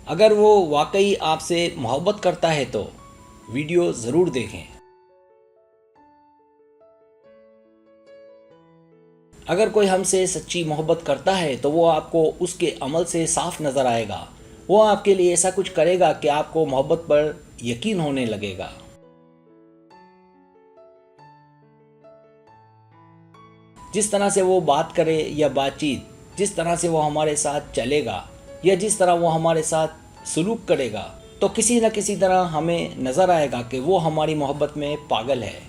अगर वो वाकई आपसे मोहब्बत करता है तो वीडियो ज़रूर देखें। अगर कोई हमसे सच्ची मोहब्बत करता है तो वो आपको उसके अमल से साफ नज़र आएगा। वो आपके लिए ऐसा कुछ करेगा कि आपको मोहब्बत पर यकीन होने लगेगा। जिस तरह से वो बात करे या बातचीत, जिस तरह से वो हमारे साथ चलेगा या जिस तरह वो हमारे साथ सलूक करेगा, तो किसी न किसी तरह हमें नज़र आएगा कि वो हमारी मोहब्बत में पागल है।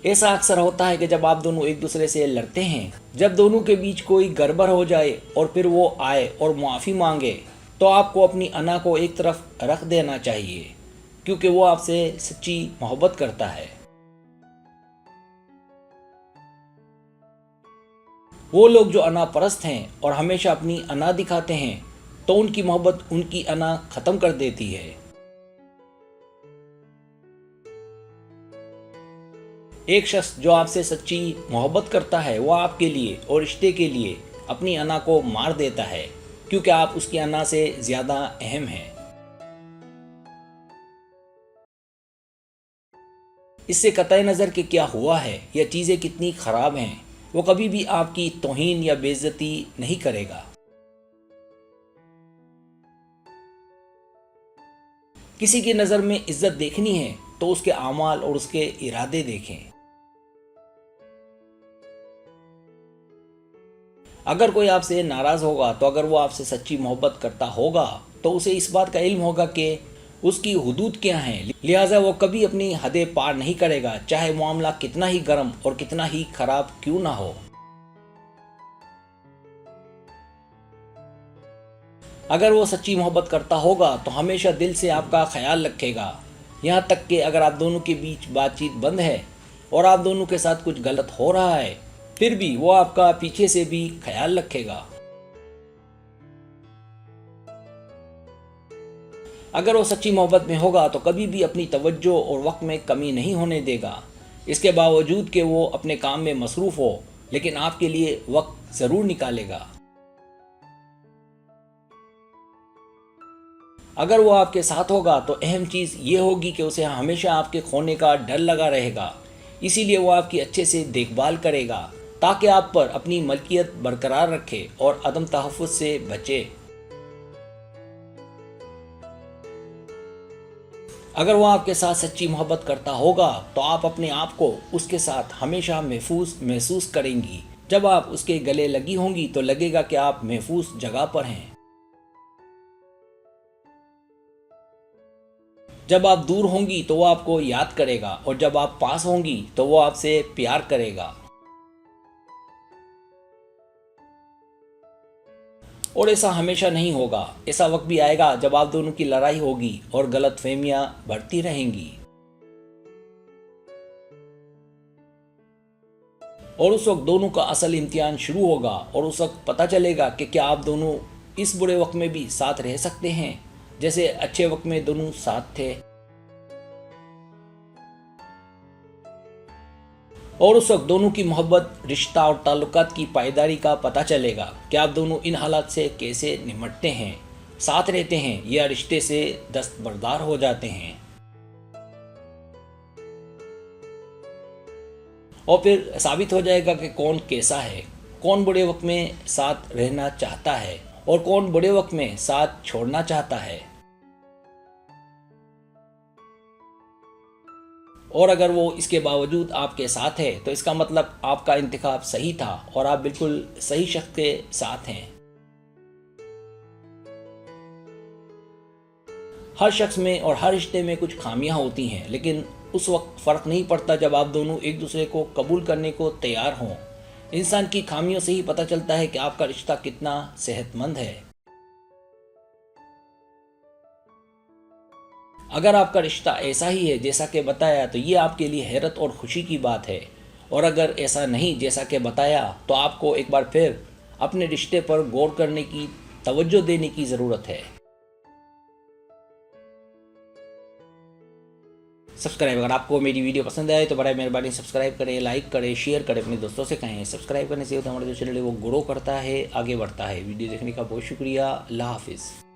ऐसा अक्सर होता है कि जब आप दोनों एक दूसरे से लड़ते हैं, जब दोनों के बीच कोई गड़बड़ हो जाए और फिर वो आए और माफ़ी मांगे, तो आपको अपनी अना को एक तरफ रख देना चाहिए, क्योंकि वो आपसे सच्ची मोहब्बत करता है। वो लोग जो अना परस्त हैं और हमेशा अपनी अना दिखाते हैं, तो उनकी मोहब्बत उनकी अना ख़त्म कर देती है। एक शख्स जो आपसे सच्ची मोहब्बत करता है वो आपके लिए और रिश्ते के लिए अपनी अना को मार देता है, क्योंकि आप उसकी अना से ज़्यादा अहम हैं। इससे कतई नज़र कि क्या हुआ है या चीज़ें कितनी ख़राब हैं, वो कभी भी आपकी तौहीन या बेइज्जती नहीं करेगा। किसी की नज़र में इज्जत देखनी है तो उसके आमाल और उसके इरादे देखें। अगर कोई आपसे नाराज़ होगा तो अगर वो आपसे सच्ची मोहब्बत करता होगा तो उसे इस बात का इल्म होगा कि उसकी हुदूद क्या हैं, लिहाजा वो कभी अपनी हदें पार नहीं करेगा, चाहे मामला कितना ही गर्म और कितना ही खराब क्यों ना हो। अगर वो सच्ची मोहब्बत करता होगा तो हमेशा दिल से आपका ख्याल रखेगा, यहाँ तक कि अगर आप दोनों के बीच बातचीत बंद है और आप दोनों के साथ कुछ गलत हो रहा है, फिर भी वो आपका पीछे से भी ख्याल रखेगा। अगर वो सच्ची मोहब्बत में होगा तो कभी भी अपनी तवज्जो और वक्त में कमी नहीं होने देगा। इसके बावजूद कि वो अपने काम में मसरूफ़ हो, लेकिन आपके लिए वक्त ज़रूर निकालेगा। अगर वो आपके साथ होगा तो अहम चीज़ ये होगी कि उसे हमेशा आपके खोने का डर लगा रहेगा। इसीलिए वो आपकी अच्छे से देखभाल करेगा ताकि आप पर अपनी मलकियत बरकरार रखे और अदम तहफ़्फ़ुज़ से बचे। अगर वो आपके साथ सच्ची मोहब्बत करता होगा तो आप अपने आप को उसके साथ हमेशा महफूज महसूस करेंगी। जब आप उसके गले लगी होंगी तो लगेगा कि आप महफूज जगह पर हैं। जब आप दूर होंगी तो वो आपको याद करेगा और जब आप पास होंगी तो वो आपसे प्यार करेगा। और ऐसा हमेशा नहीं होगा, ऐसा वक्त भी आएगा जब आप दोनों की लड़ाई होगी और गलतफहमियां बढ़ती रहेंगी। और उस वक्त दोनों का असल इम्तिहान शुरू होगा और उस वक्त पता चलेगा कि क्या आप दोनों इस बुरे वक्त में भी साथ रह सकते हैं जैसे अच्छे वक्त में दोनों साथ थे। और उस वक्त दोनों की मोहब्बत, रिश्ता और ताल्लुकात की पायदारी का पता चलेगा कि आप दोनों इन हालात से कैसे निमटते हैं, साथ रहते हैं या रिश्ते से दस्तबरदार हो जाते हैं। और फिर साबित हो जाएगा कि कौन कैसा है, कौन बुरे वक्त में साथ रहना चाहता है और कौन बुरे वक्त में साथ छोड़ना चाहता है। और अगर वो इसके बावजूद आपके साथ है तो इसका मतलब आपका इंतखाब सही था और आप बिल्कुल सही शख्स के साथ हैं। हर शख्स में और हर रिश्ते में कुछ खामियां होती हैं, लेकिन उस वक्त फ़र्क नहीं पड़ता जब आप दोनों एक दूसरे को कबूल करने को तैयार हों। इंसान की खामियों से ही पता चलता है कि आपका रिश्ता कितना सेहतमंद है। अगर आपका रिश्ता ऐसा ही है जैसा कि बताया तो ये आपके लिए हैरत और खुशी की बात है, और अगर ऐसा नहीं जैसा कि बताया तो आपको एक बार फिर अपने रिश्ते पर गौर करने की, तवज्जो देने की ज़रूरत है। सब्सक्राइब। अगर आपको मेरी वीडियो पसंद आए तो बड़ा मेहरबानी सब्सक्राइब करें, लाइक करें, शेयर करें, अपने दोस्तों से कहें। सब्सक्राइब करने से होता है हमारा जो चैनल है वो ग्रो करता है, आगे बढ़ता है। वीडियो देखने का बहुत शुक्रिया। अल्लाह हाफिज़।